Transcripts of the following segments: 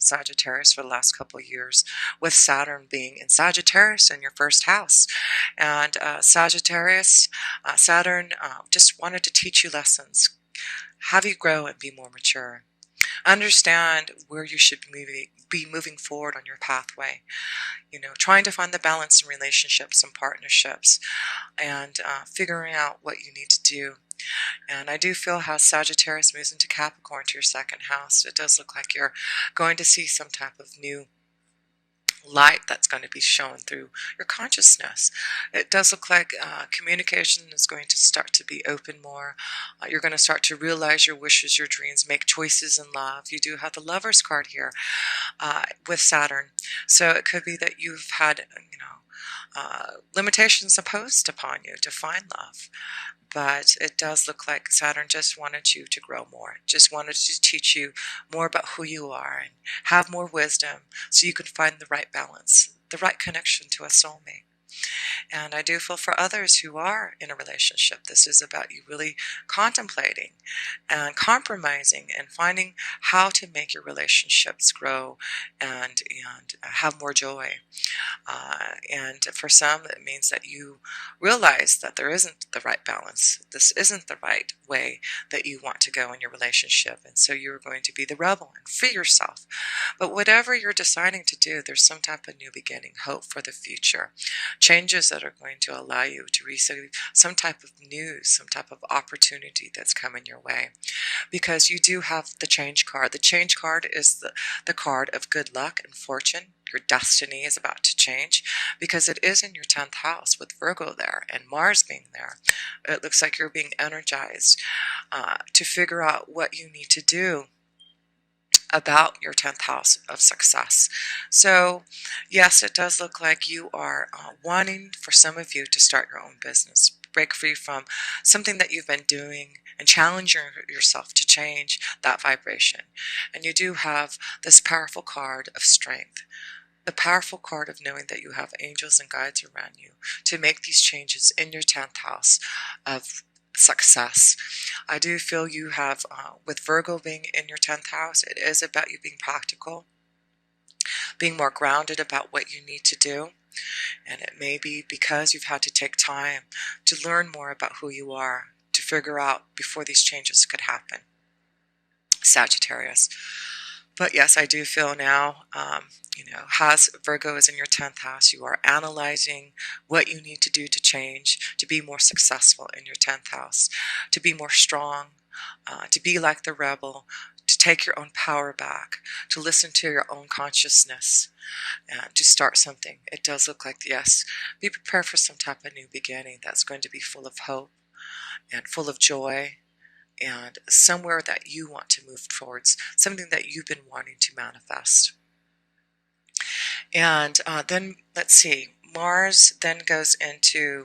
Sagittarius, for the last couple of years, with Saturn being in Sagittarius in your first house. And Sagittarius, Saturn just wanted to teach you lessons, have you grow and be more mature. Understand where you should be moving forward on your pathway. You know, trying to find the balance in relationships and partnerships, and figuring out what you need to do. And I do feel how Sagittarius moves into Capricorn to your second house. It does look like you're going to see some type of new light that's going to be shown through your consciousness. It does look like communication is going to start to be open more. You're going to start to realize your wishes, your dreams, make choices in love. You do have the Lover's card here with Saturn. So it could be that you've had, limitations imposed upon you to find love. But it does look like Saturn just wanted you to grow more, just wanted to teach you more about who you are and have more wisdom so you can find the right balance, the right connection to a soulmate. And I do feel for others who are in a relationship, this is about you really contemplating and compromising and finding how to make your relationships grow and have more joy. And for some, it means that you realize that there isn't the right balance. This isn't the right way that you want to go in your relationship. And so you're going to be the rebel and free yourself. But whatever you're deciding to do, there's some type of new beginning, hope for the future, changes that are going to allow you to receive some type of news, some type of opportunity that's coming your way. Because you do have the change card. The change card is the card of good luck and fortune. Your destiny is about to change because it is in your 10th house with Virgo there and Mars being there. It looks like you're being energized to figure out what you need to do about your 10th house of success. So yes, it does look like you are wanting, for some of you, to start your own business, break free from something that you've been doing and challenge yourself to change that vibration. And you do have this powerful card of strength, the powerful card of knowing that you have angels and guides around you to make these changes in your 10th house of success. I do feel you have, with Virgo being in your 10th house, it is about you being practical, being more grounded about what you need to do. And it may be because you've had to take time to learn more about who you are, to figure out before these changes could happen. Sagittarius. But yes, I do feel now, as Virgo is in your 10th house, you are analyzing what you need to do to change, to be more successful in your 10th house, to be more strong, to be like the rebel, to take your own power back, to listen to your own consciousness, and to start something. It does look like, yes, be prepared for some type of new beginning that's going to be full of hope and full of joy, and somewhere that you want to move towards, something that you've been wanting to manifest. And then, let's see, Mars then goes into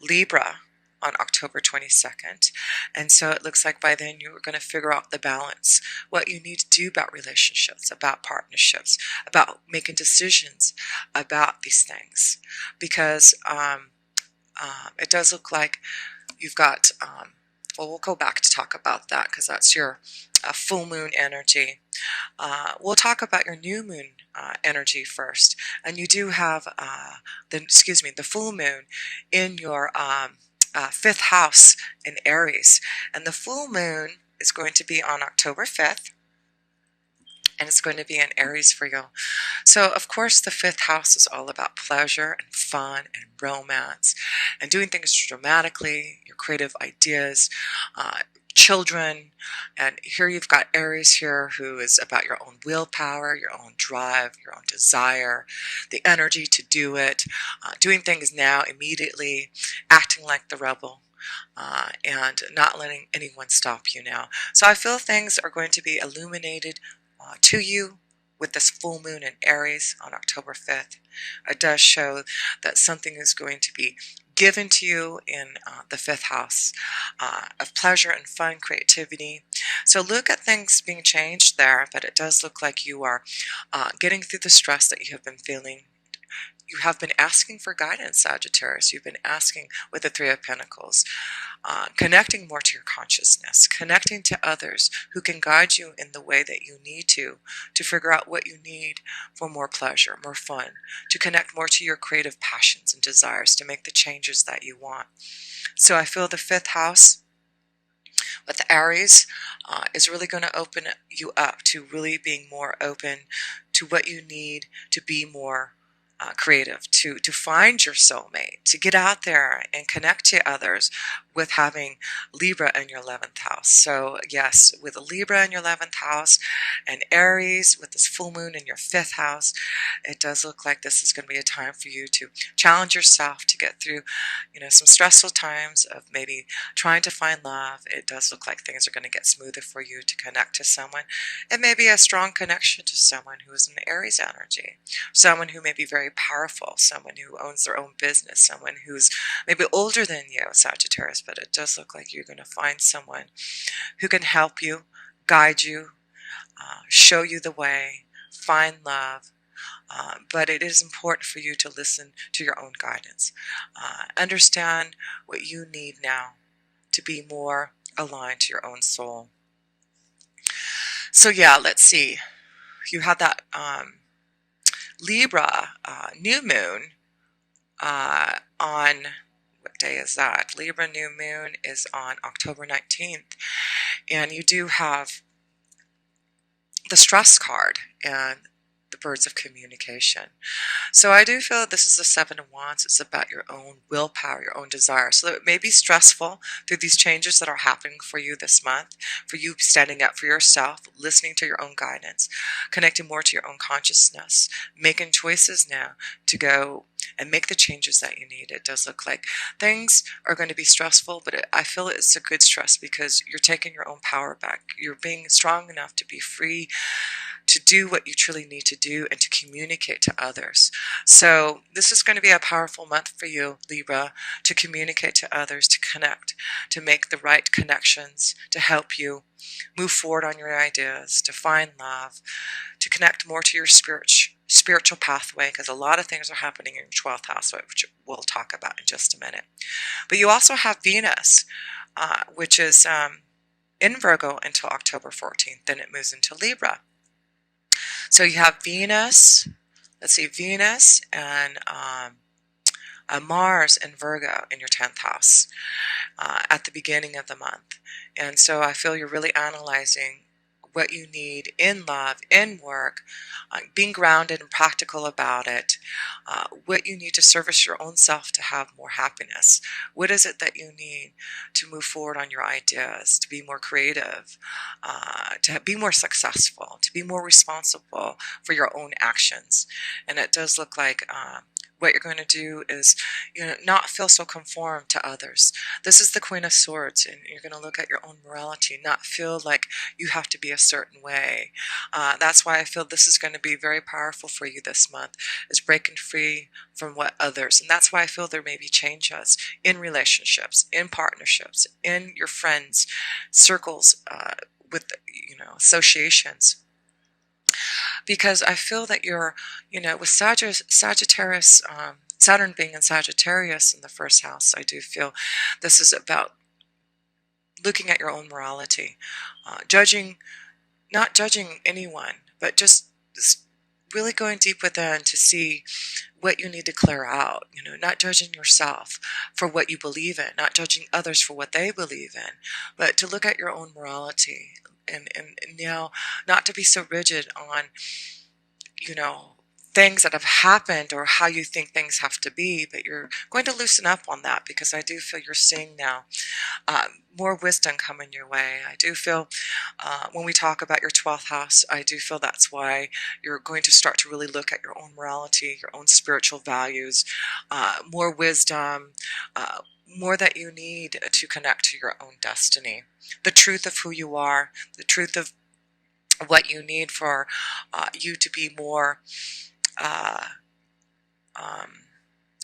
Libra on October 22nd. And so it looks like by then you're going to figure out the balance, what you need to do about relationships, about partnerships, about making decisions about these things. Because it does look like you've got... well, we'll go back to talk about that because that's your full moon energy. We'll talk about your new moon energy first. And you do have the full moon in your 5th house in Aries. And the full moon is going to be on October 5th. And it's going to be in Aries for you. So, of course, the 5th house is all about pleasure and fun and romance and doing things dramatically, your creative ideas, children. And here you've got Aries here, who is about your own willpower, your own drive, your own desire, the energy to do it, doing things now, immediately, acting like the rebel. And not letting anyone stop you now. So I feel things are going to be illuminated to you with this full moon in Aries on October 5th. It does show that something is going to be given to you in the 5th house of pleasure and fun, creativity. So look at things being changed there, but it does look like you are getting through the stress that you have been feeling. you have been asking for guidance, Sagittarius. You've been asking with the Three of Pentacles, connecting more to your consciousness, connecting to others who can guide you in the way that you need to figure out what you need for more pleasure, more fun, to connect more to your creative passions and desires, to make the changes that you want. So I feel the fifth house with the Aries is really going to open you up to really being more open to what you need to be more creative, to find your soulmate, to get out there and connect to others with having Libra in your 11th house. So yes, with Libra in your 11th house and Aries with this full moon in your 5th house, it does look like this is going to be a time for you to challenge yourself to get through, some stressful times of maybe trying to find love. It does look like things are going to get smoother for you to connect to someone. It may be a strong connection to someone who is in Aries energy, someone who may be very powerful, someone who owns their own business, someone who's maybe older than you, Sagittarius, but it does look like you're going to find someone who can help you, guide you, show you the way, find love. But it is important for you to listen to your own guidance. Understand what you need now to be more aligned to your own soul. So yeah, let's see. You have that Libra new moon on, what day is that? Libra new moon is on October 19th. And you do have the stress card and the birds of communication. So I do feel this is the Seven of Wands. It's about your own willpower, your own desire. So it may be stressful through these changes that are happening for you this month, for you standing up for yourself, listening to your own guidance, connecting more to your own consciousness, making choices now to go and make the changes that you need. It does look like things are going to be stressful, but I feel it's a good stress because you're taking your own power back. You're being strong enough to be free to do what you truly need to do and to communicate to others. So this is going to be a powerful month for you, Libra, to communicate to others, to connect, to make the right connections, to help you move forward on your ideas, to find love, to connect more to your spiritual pathway, because a lot of things are happening in your 12th house, which we'll talk about in just a minute. But you also have Venus, which is in Virgo until October 14th. Then it moves into Libra. So you have Venus, let's see, Venus and Mars in Virgo in your 10th house at the beginning of the month. And so I feel you're really analyzing what you need in love, in work, being grounded and practical about it, what you need to service your own self to have more happiness. What is it that you need to move forward on your ideas, to be more creative, to be more successful, to be more responsible for your own actions. And it does look like what you're going to do is, not feel so conformed to others. This is the Queen of Swords, and you're going to look at your own morality, not feel like you have to be a certain way. That's why I feel this is going to be very powerful for you this month, is breaking free from what others. And that's why I feel there may be changes in relationships, in partnerships, in your friends, circles, with, associations. Because I feel that you're, with Sagittarius, Saturn being in Sagittarius in the first house, I do feel this is about looking at your own morality, not judging anyone, but just really going deep within to see what you need to clear out, not judging yourself for what you believe in, not judging others for what they believe in, but to look at your own morality and now not to be so rigid on, things that have happened or how you think things have to be, but you're going to loosen up on that because I do feel you're seeing now more wisdom coming your way. I do feel when we talk about your 12th house, I do feel that's why you're going to start to really look at your own morality, your own spiritual values, more wisdom, more that you need to connect to your own destiny, the truth of who you are, the truth of what you need for you to be more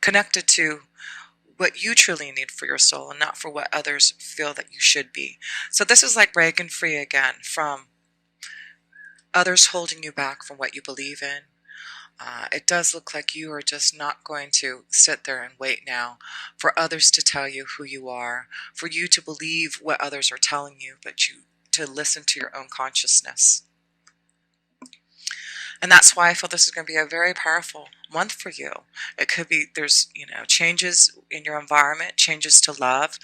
connected to what you truly need for your soul and not for what others feel that you should be. So this is like breaking free again from others holding you back from what you believe in, It does look like you are just not going to sit there and wait now for others to tell you who you are, for you to believe what others are telling you, but you to listen to your own consciousness. And that's why I feel this is going to be a very powerful month for you. It could be there's, changes in your environment, changes to love.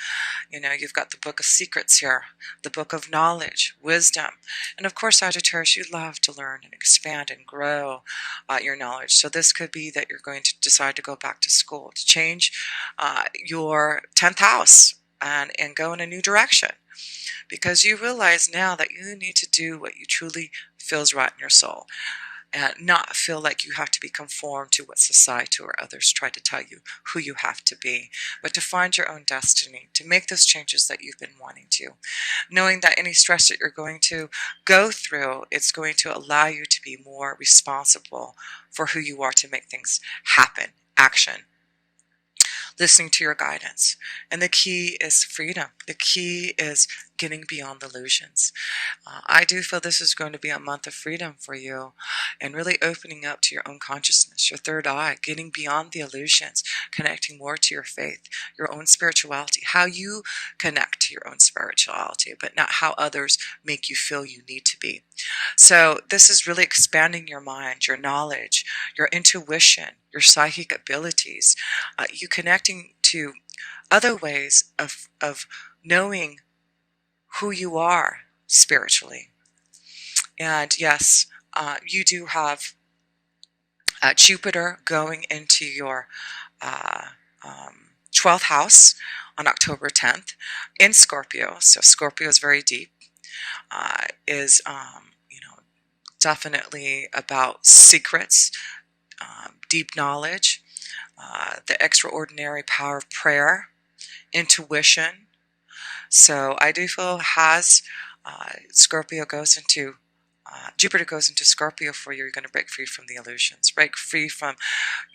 You've got the book of secrets here, the book of knowledge, wisdom. And of course, Sagittarius, you love to learn and expand and grow your knowledge. So this could be that you're going to decide to go back to school, to change your 10th house and go in a new direction. Because you realize now that you need to do what you truly feels right in your soul, and not feel like you have to be conformed to what society or others try to tell you who you have to be, but to find your own destiny, to make those changes that you've been wanting to. Knowing that any stress that you're going to go through, it's going to allow you to be more responsible for who you are, to make things happen, action. Listening to your guidance. And the key is freedom. The key is getting beyond illusions. I do feel this is going to be a month of freedom for you, and really opening up to your own consciousness, your third eye, getting beyond the illusions, connecting more to your faith, your own spirituality, how you connect to your own spirituality, but not how others make you feel you need to be. So this is really expanding your mind, your knowledge, your intuition, your psychic abilities, you connecting to other ways of knowing who you are spiritually. And yes, you do have Jupiter going into your 12th house on October 10th in Scorpio. So Scorpio is very deep, is definitely about secrets, deep knowledge, the extraordinary power of prayer, intuition. So I do feel as Scorpio goes into Jupiter goes into Scorpio for you, you're going to break free from the illusions, break free from,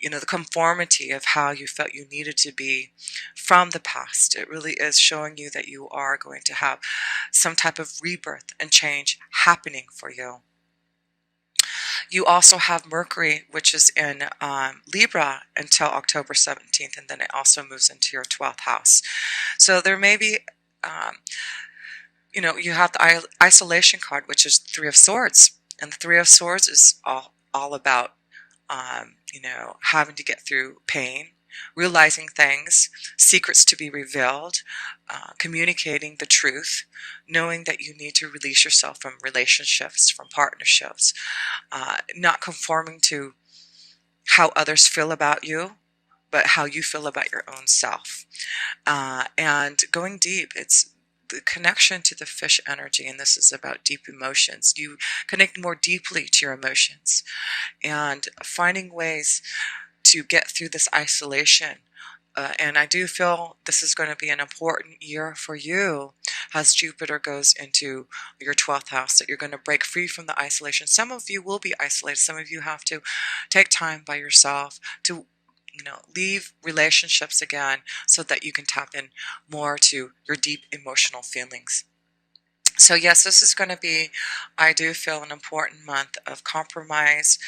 the conformity of how you felt you needed to be from the past. It really is showing you that you are going to have some type of rebirth and change happening for you. You also have Mercury, which is in Libra until October 17th, and then it also moves into your 12th house. So there may be, you have the isolation card, which is Three of Swords. And the Three of Swords is all about, having to get through pain, realizing things, secrets to be revealed, communicating the truth, knowing that you need to release yourself from relationships, from partnerships, not conforming to how others feel about you, but how you feel about your own self. And going deep, it's the connection to the fish energy, and this is about deep emotions. You connect more deeply to your emotions and finding ways to get through this isolation. And I do feel this is going to be an important year for you as Jupiter goes into your 12th house, that you're going to break free from the isolation. Some of you will be isolated. Some of you have to take time by yourself to leave relationships again so that you can tap in more to your deep emotional feelings. So yes, this is going to be, I do feel, an important month of compromise,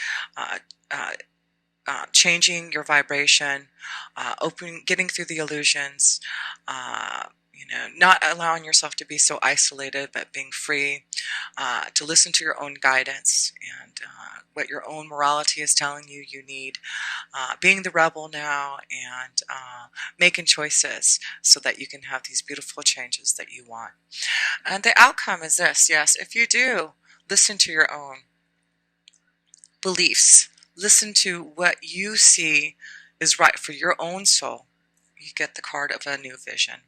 changing your vibration, getting through the illusions, not allowing yourself to be so isolated, but being free, to listen to your own guidance and what your own morality is telling you you need, being the rebel now, and making choices so that you can have these beautiful changes that you want. And the outcome is this: yes, if you do listen to your own beliefs, listen to what you see is right for your own soul, you get the card of a new vision.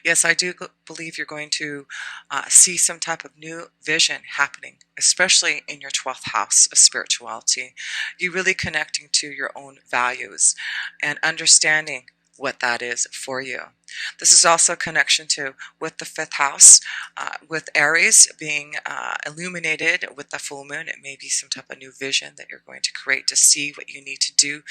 Yes, I do believe you're going to see some type of new vision happening, especially in your 12th house of spirituality. You're really connecting to your own values and understanding what that is for you. This is also a connection with the 5th house, with Aries being illuminated with the full moon. It may be some type of new vision that you're going to create to see what you need to do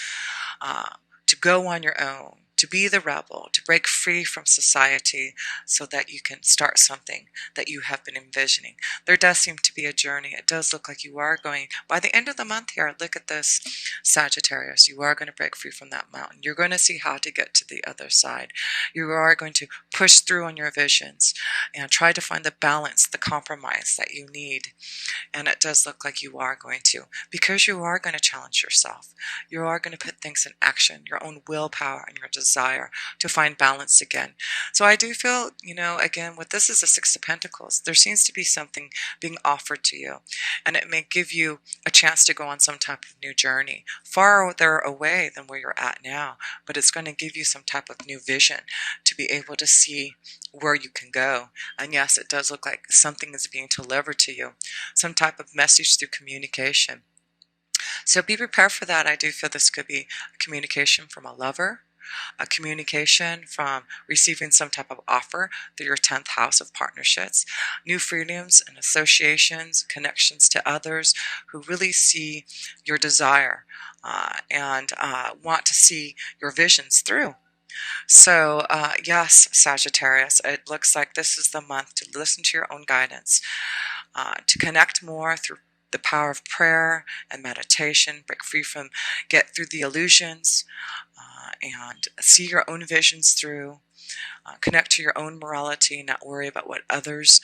to go on your own, to be the rebel, to break free from society so that you can start something that you have been envisioning. There does seem to be a journey. It does look like you are going, by the end of the month here, look at this, Sagittarius, you are going to break free from that mountain. You're going to see how to get to the other side. You are going to push through on your visions and try to find the balance, the compromise that you need. And it does look like you are going to, because you are going to challenge yourself. You are going to put things in action, your own willpower and your desire to find balance again. So I do feel, again, what this is a Six of Pentacles, there seems to be something being offered to you. And it may give you a chance to go on some type of new journey, farther away than where you're at now. But it's going to give you some type of new vision to be able to see where you can go. And yes, it does look like something is being delivered to you, some type of message through communication. So be prepared for that. I do feel this could be a communication from a lover, a communication from receiving some type of offer through your 10th house of partnerships, new freedoms and associations, connections to others who really see your desire and want to see your visions through. So yes, Sagittarius, it looks like this is the month to listen to your own guidance, to connect more through the power of prayer and meditation, break free from, get through the illusions, and see your own visions through, connect to your own morality, not worry about what others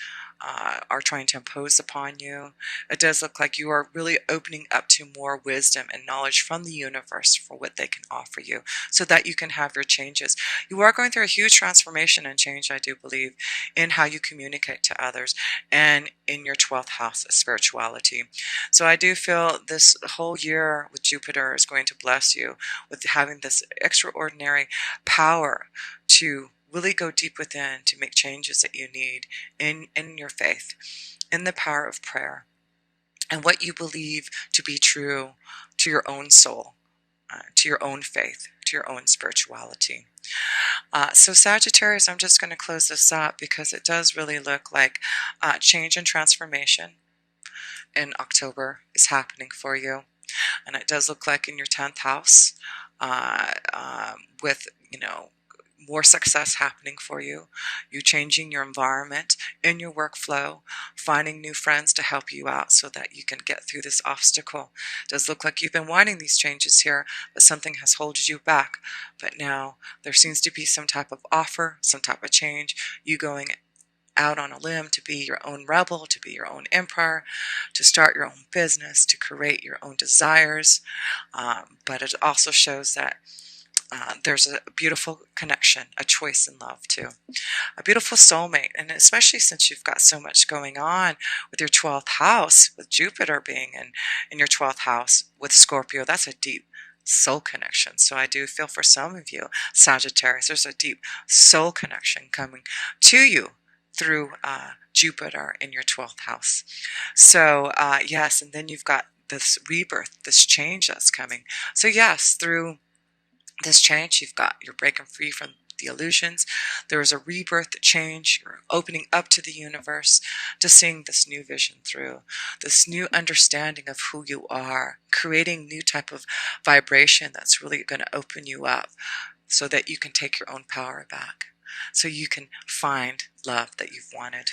are trying to impose upon you. It does look like you are really opening up to more wisdom and knowledge from the universe for what they can offer you so that you can have your changes. You are going through a huge transformation and change, I do believe, in how you communicate to others and in your 12th house of spirituality. So I do feel this whole year with Jupiter is going to bless you with having this extraordinary power to really go deep within to make changes that you need in your faith, in the power of prayer, and what you believe to be true to your own soul, to your own faith, to your own spirituality. So Sagittarius, I'm just going to close this up because it does really look like change and transformation in October is happening for you. And it does look like in your 10th house with, more success happening for you, you changing your environment in your workflow, finding new friends to help you out so that you can get through this obstacle. It does look like you've been wanting these changes here, but something has held you back. But now there seems to be some type of offer, some type of change, you going out on a limb to be your own rebel, to be your own emperor, to start your own business, to create your own desires. But it also shows that there's a beautiful connection, a choice in love too, a beautiful soulmate. And especially since you've got so much going on with your 12th house, with Jupiter being in your 12th house with Scorpio, that's a deep soul connection. So I do feel for some of you, Sagittarius, there's a deep soul connection coming to you through Jupiter in your 12th house. So yes, and then you've got this rebirth, this change that's coming. So yes, through this change, you're breaking free from the illusions. There is a rebirth, change. You're opening up to the universe, to seeing this new vision through, this new understanding of who you are, creating new type of vibration that's really going to open you up so that you can take your own power back, so you can find love that you've wanted.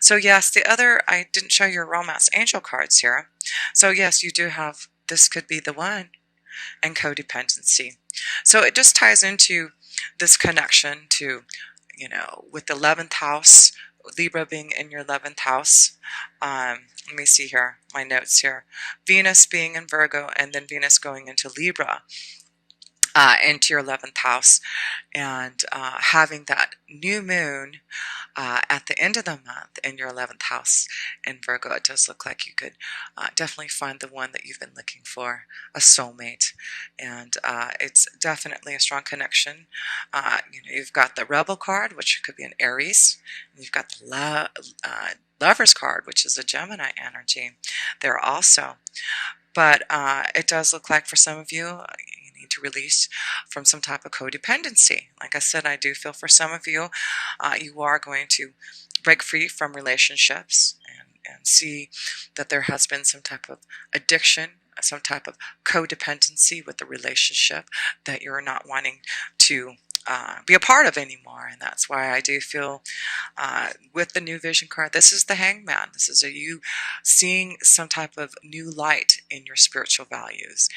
So yes, I didn't show your romance angel cards here. So yes, you do have, this could be the one, and codependency. So it just ties into this connection to, with the 11th house, Libra being in your 11th house. Let me see here, my notes here. Venus being in Virgo, and then Venus going into Libra, into your 11th house, and having that new moon at the end of the month in your 11th house in Virgo. It does look like you could definitely find the one that you've been looking for, a soulmate. And it's definitely a strong connection. You've got the Rebel card, which could be an Aries. And you've got the Lover's card, which is a Gemini energy there also. But it does look like for some of you, to release from some type of codependency. Like I said, I do feel for some of you, you are going to break free from relationships and see that there has been some type of addiction some type of codependency with the relationship that you're not wanting to be a part of anymore. And that's why I do feel with the new vision card, this is the hangman. This is you seeing some type of new light in your spiritual values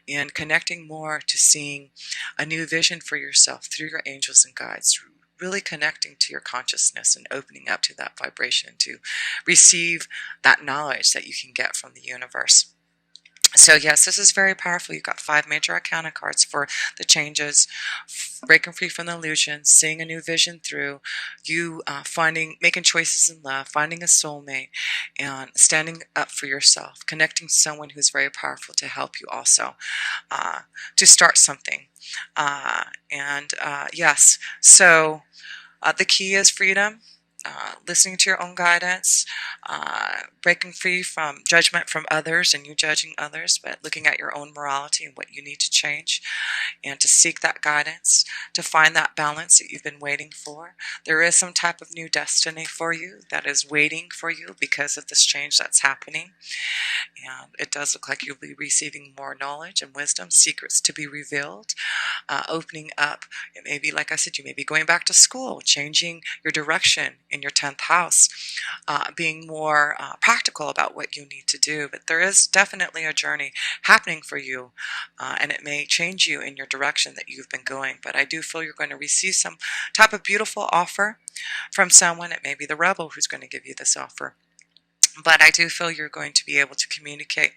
and connecting more to seeing a new vision for yourself through your angels and guides, really connecting to your consciousness and opening up to that vibration to receive that knowledge that you can get from the universe. So yes, this is very powerful. You've got 5 major arcana cards for the changes, breaking free from the illusion, seeing a new vision through, you making choices in love, finding a soulmate, and standing up for yourself, connecting to someone who's very powerful to help you also to start something. Yes, so the key is freedom. Listening to your own guidance, breaking free from judgment from others and you judging others, but looking at your own morality and what you need to change, and to seek that guidance, to find that balance that you've been waiting for. There is some type of new destiny for you that is waiting for you because of this change that's happening. And it does look like you'll be receiving more knowledge and wisdom, secrets to be revealed, opening up. It may be, like I said, you may be going back to school, changing your direction in your 10th house, being more practical about what you need to do. But there is definitely a journey happening for you, and it may change you in your direction that you've been going. But I do feel you're going to receive some type of beautiful offer from someone. It may be the rebel who's going to give you this offer. But I do feel you're going to be able to communicate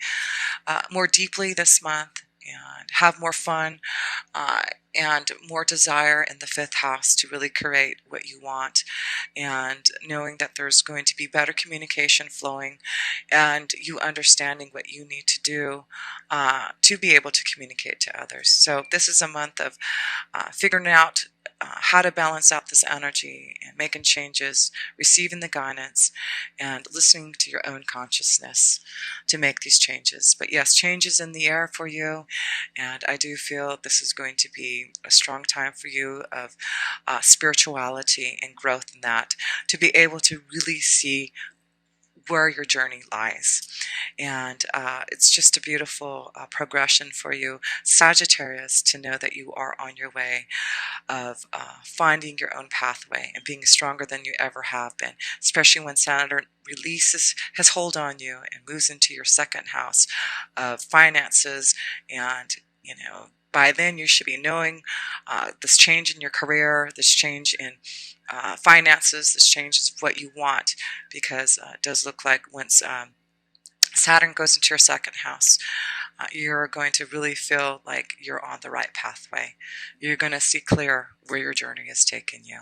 more deeply this month and have more fun and more desire in the 5th house to really create what you want, and knowing that there's going to be better communication flowing and you understanding what you need to do to be able to communicate to others. So this is a month of figuring out how to balance out this energy and making changes, receiving the guidance, and listening to your own consciousness to make these changes. But yes, change is in the air for you, and I do feel this is going to be a strong time for you of spirituality and growth in that, to be able to really see where your journey lies. And it's just a beautiful progression for you, Sagittarius, to know that you are on your way of finding your own pathway and being stronger than you ever have been, especially when Saturn releases his hold on you and moves into your 2nd house of finances. And by then you should be knowing this change in your career, this change in finances, this change is what you want, because it does look like once Saturn goes into your 2nd house, you're going to really feel like you're on the right pathway. You're going to see clear where your journey is taking you.